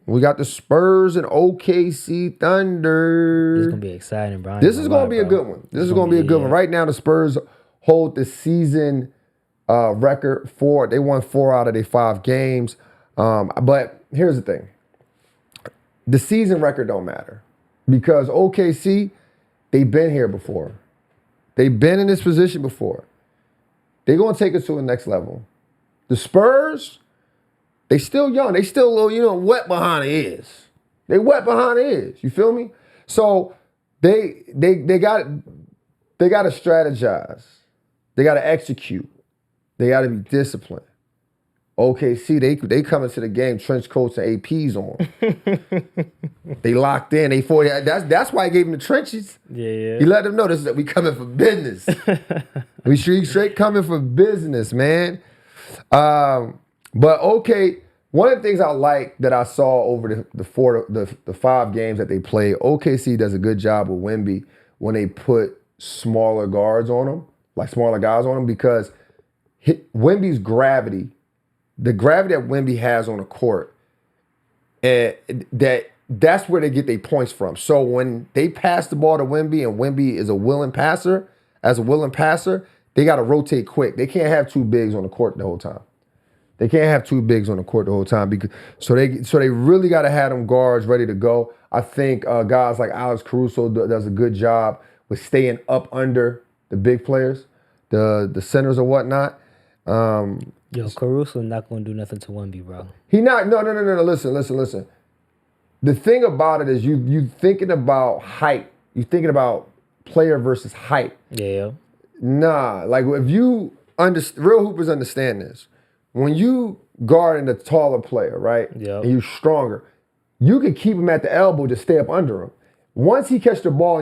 We got the Spurs and OKC Thunder. This is gonna be exciting, bro. This is gonna be a good one. This is gonna be a good one. Right now, the Spurs hold the season record for. They won 4 out of their 5 games. But here's the thing: the season record don't matter because OKC, they've been here before. They've been in this position before. They're gonna take it to the next level. The Spurs, they still young. They still a little, wet behind the ears. They wet behind the ears. You feel me? So they got to strategize. They got to execute. They got to be disciplined. OKC, they come into the game trench coats and APs on. They locked in. They 40. That's why I gave them the trenches. Yeah. He let them know this is that we coming for business. We straight coming for business, man. But okay, one of the things I like that I saw over the 5 games that they played, OKC does a good job with Wemby when they put smaller guards on him, like smaller guys on him, because Wemby's gravity, the gravity that Wemby has on the court, that's where they get their points from. So when they pass the ball to Wemby and Wemby is a willing passer, they got to rotate quick. They can't have 2 bigs on the court the whole time. So they really got to have them guards ready to go. I think guys like Alex Caruso does a good job with staying up under the big players, the centers or whatnot. Caruso not gonna do nothing to Wemby, bro. He not. No. Listen. The thing about it is you thinking about height. You thinking about player versus height. Yeah. Nah, like if you real hoopers understand this. When you guarding a taller player, right? Yeah. And you're stronger, you can keep him at the elbow to stay up under him. Once he catch the ball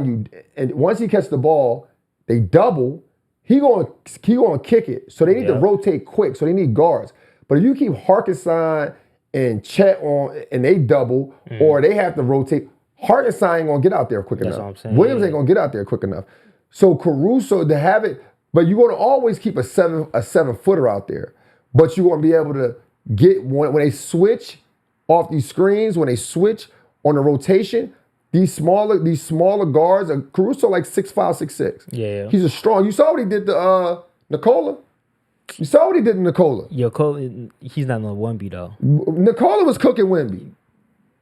they double. He gonna kick it. So they need to rotate quick. So they need guards. But if you keep Harkison and Chet on and they double or they have to rotate, Harkison ain't gonna get out there quick enough. That's what I'm saying. Williams ain't gonna get out there quick enough. So Caruso to have it, but you're gonna always keep a 7-footer out there. But you're gonna be able to get when they switch off these screens, when they switch on the rotation, these smaller guards, Caruso like 6'5", 6'6". Yeah. He's a strong. You saw what he did to Nikola. He's not no Wemby though. Nikola was cooking Wemby.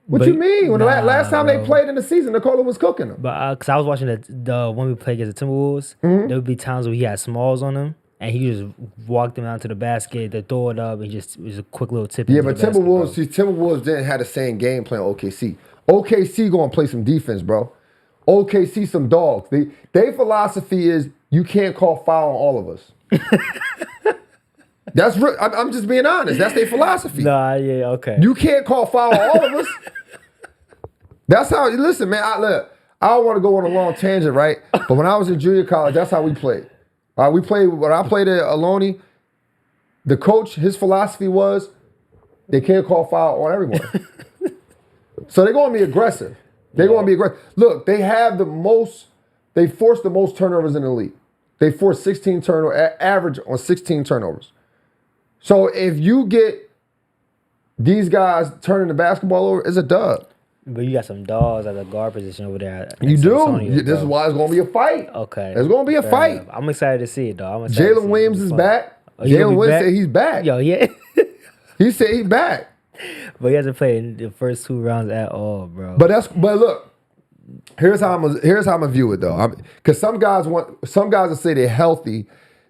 What you mean? When the last time they played in the season, Nikola was cooking him. But because I was watching the Wemby play against the Timberwolves, there would be times where he had smalls on him. And he just walked them out to the basket, they throw it up, and it was a quick little tip. Yeah, but Timberwolves didn't have the same game plan OKC. OKC gonna play some defense, bro. OKC some dogs. Their philosophy is you can't call foul on all of us. That's real. I'm just being honest. That's their philosophy. Nah, yeah, okay. You can't call foul on all of us. That's how. Listen, man. I don't want to go on a long tangent, right? But when I was in junior college, that's how we played. When I played at Aloni, the coach, his philosophy was they can't call foul on everyone. So they're going to be aggressive. Look, they force the most turnovers in the league. They force 16 turnovers, average on 16 turnovers. So if you get these guys turning the basketball over, it's a dub. But you got some dogs at the guard position over there. You do. This is why it's going to be a fight. Okay. It's going to be a fight. Enough. I'm excited to see it, though. Jalen Williams is back. Jalen Williams said he's back. Yo, yeah. He said he's back. But he hasn't played in the first 2 rounds at all, bro. But look, here's how I'm gonna view it though. Because some guys will say they're healthy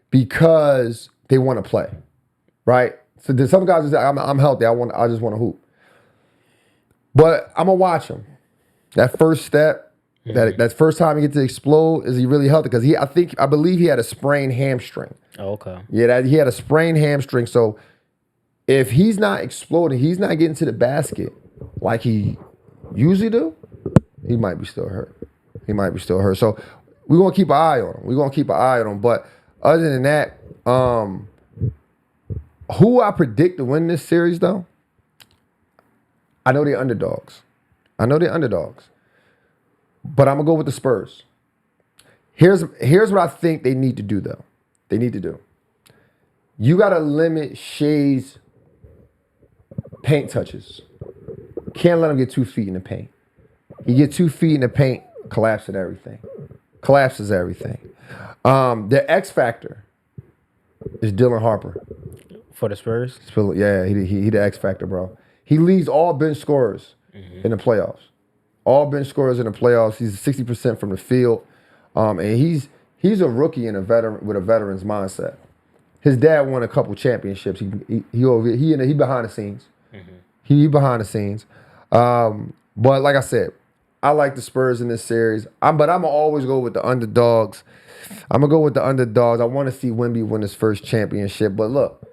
because they want to play, right? So there's some guys that say I'm healthy. I just want to hoop. But I'm gonna watch him. That first step, that first time he gets to explode, is he really healthy? Because I believe he had a sprained hamstring. Oh, okay. Yeah, he had a sprained hamstring. So if he's not exploding, he's not getting to the basket like he usually do, he might be still hurt. So we're gonna keep an eye on him. But other than that, who I predict to win this series though? I know they're underdogs. But I'm gonna go with the Spurs. Here's what I think they need to do though. You gotta limit Shea's paint touches. Can't let him get 2 feet in the paint. He get 2 feet in the paint, collapses everything. Collapses everything. The X factor is Dylan Harper. For the Spurs? Yeah, he the X factor, bro. He leads all bench scorers in the playoffs. All bench scorers in the playoffs. He's 60% from the field, and he's a rookie and a veteran with a veteran's mindset. His dad won a couple championships. He behind the scenes. He behind the scenes. But like I said, I like the Spurs in this series. But I'm gonna always go with the underdogs. I'm gonna go with the underdogs. I want to see Wemby win his first championship. But look,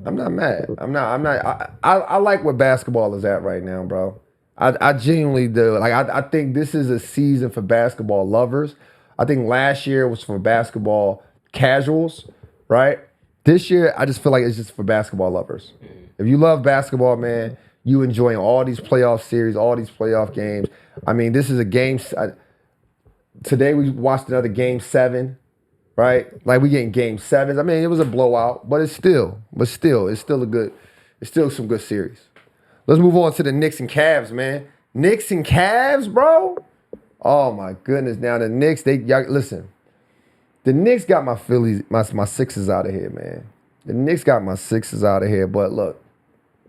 I'm not mad. I'm not. I like where basketball is at right now, bro. I genuinely do. Like I think this is a season for basketball lovers. I think last year was for basketball casuals, right? This year, I just feel like it's just for basketball lovers. If you love basketball, man, you enjoying all these playoff series, all these playoff games. I mean, this is a game. Today we watched another game 7, right? Like we getting game 7s. I mean, it was a blowout, but it's still some good series. Let's move on to the Knicks and Cavs, man. Knicks and Cavs, bro. Oh my goodness. Now the Knicks, listen. The Knicks got my Phillies, my Sixers out of here, man. The Knicks got my Sixers out of here, but look,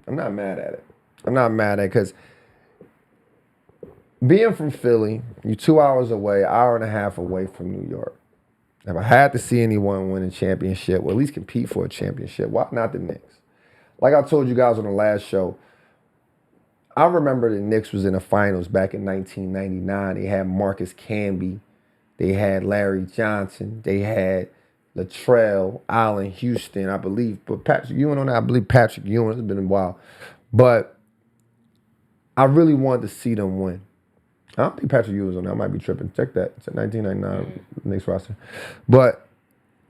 I'm not mad at it. I'm not mad at it because being from Philly, you're 2 hours away, hour and a half away from New York. If I had to see anyone win a championship, or at least compete for a championship, why not the Knicks? Like I told you guys on the last show, I remember the Knicks was in the finals back in 1999. They had Marcus Camby. They had Larry Johnson. They had Latrell, Allen Houston, I believe. But Patrick Ewing on that, I believe Patrick Ewing. It's been a while. But I really wanted to see them win. I don't think Patrick Ewing was on that. I might be tripping. Check that. It's a 1999 Knicks roster. But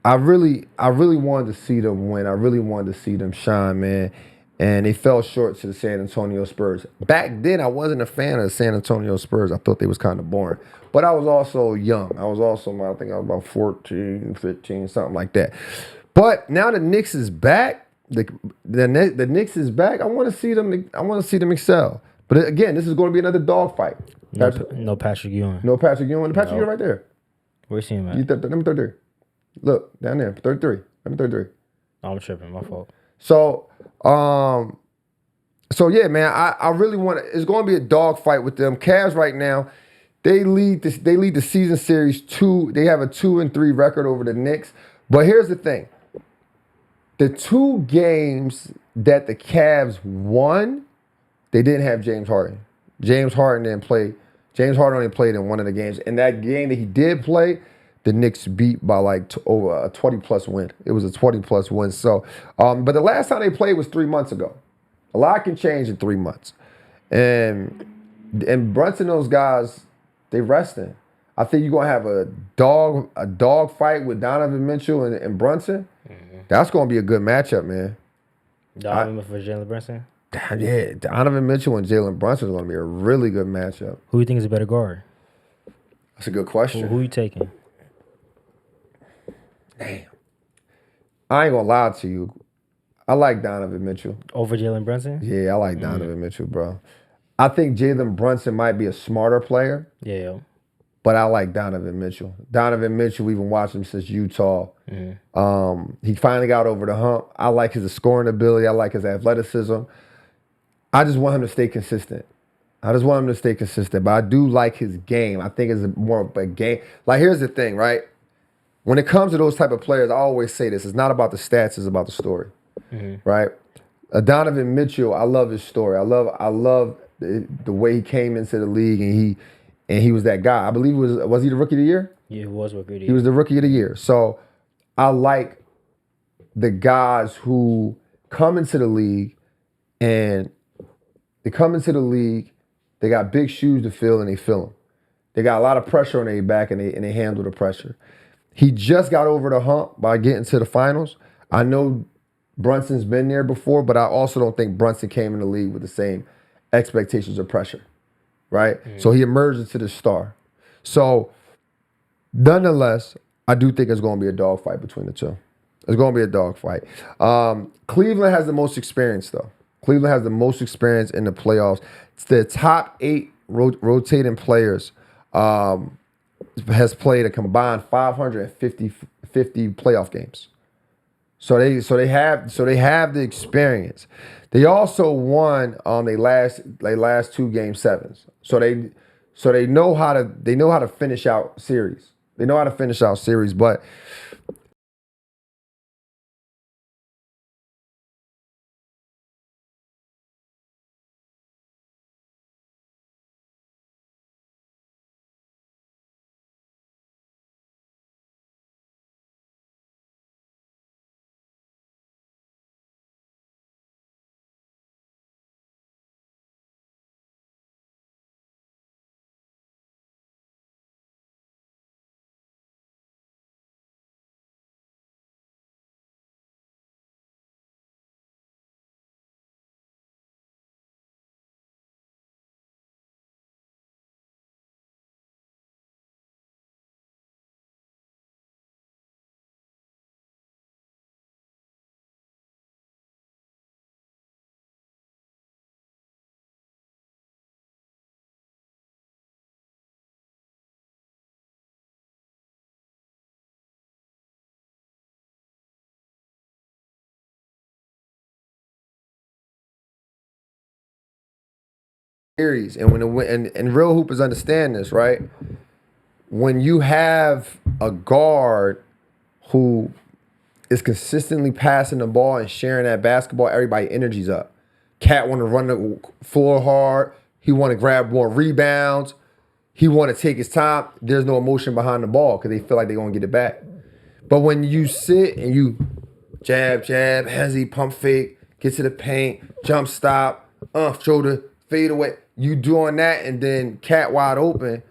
I really wanted to see them win. I really wanted to see them shine, man. And they fell short to the San Antonio Spurs. Back then, I wasn't a fan of the San Antonio Spurs. I thought they was kind of boring. But I was also young. I think I was about 14, 15, something like that. But now the Knicks is back. The Knicks is back. I want to see them excel. But again, this is going to be another dogfight. No Patrick Ewing. No Patrick Ewing. Patrick Ewing right there. Where's he at? Number 33. Look, down there. 33. Number 33. I'm tripping. My fault. So yeah, man, I really want to. It's going to be a dogfight with them. Cavs right now, they lead the season series 2. They have a 2-3 record over the Knicks. But here's the thing: the 2 games that the Cavs won, they didn't have James Harden. James Harden didn't play. James Harden only played in one of the games. And that game that he did play, the Knicks beat by like over a 20-plus win. It was a 20-plus win. So, but the last time they played was 3 months ago. A lot can change in 3 months. And Brunson, those guys, they resting. I think you're gonna have a dog fight with Donovan Mitchell and Brunson. Mm-hmm. That's gonna be a good matchup, man. Donovan for Jalen Brunson? Yeah, Donovan Mitchell and Jalen Brunson is gonna be a really good matchup. Who do you think is a better guard? That's a good question. Who you taking? Damn. I ain't gonna lie to you. I like Donovan Mitchell. Over Jalen Brunson? Yeah, I like Donovan Mitchell, bro. I think Jalen Brunson might be a smarter player. Yeah. But I like Donovan Mitchell. Donovan Mitchell, we've been watching him since Utah. Mm-hmm. He finally got over the hump. I like his scoring ability. I like his athleticism. I just want him to stay consistent. But I do like his game. I think it's more of a game. Like, here's the thing, right? When it comes to those type of players, I always say this. It's not about the stats. It's about the story, right? Donovan Mitchell, I love his story. I love the way he came into the league, and he was that guy. I believe was he the rookie of the year? Yeah, he was rookie of the year. He was the rookie of the year. So I like the guys who come into the league and they got big shoes to fill and they fill them. They got a lot of pressure on their back and they handle the pressure. He just got over the hump by getting to the finals. I know Brunson's been there before, but I also don't think Brunson came in the league with the same expectations or pressure, right? So he emerged into the star. So nonetheless, I do think it's going to be a dogfight between the two. It's going to be a dogfight. Cleveland has the most experience, though. Cleveland has the most experience in the playoffs. It's the top 8 rotating players has played a combined 550 playoff games. So they have the experience. They also won on their last 2 game 7s. So they know how to finish out series. They know how to finish out series, but series. And and real hoopers understand this, right? When you have a guard who is consistently passing the ball and sharing that basketball, everybody energy's up. Cat want to run the floor hard. He want to grab more rebounds. He want to take his time. There's no emotion behind the ball because they feel like they're going to get it back. But when you sit and you jab, hezzy, pump fake, get to the paint, jump stop, shoulder, fade away, you doing that and then Cat wide open,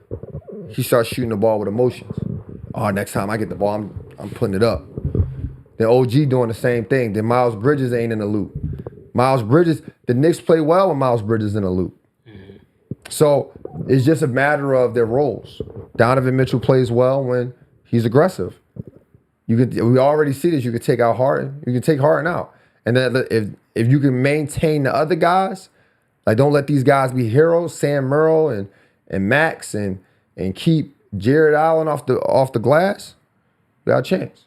he starts shooting the ball with emotions. Oh, next time I get the ball, I'm putting it up. Then OG doing the same thing. Then Miles Bridges ain't in the loop. Miles Bridges, the Knicks play well when Miles Bridges in the loop. So it's just a matter of their roles. Donovan Mitchell plays well when he's aggressive. We already see this. You could take out Harden. You can take Harden out. And then if you can maintain the other guys, like don't let these guys be heroes, Sam Merrill and Max and keep Jared Allen off the glass, we got a chance.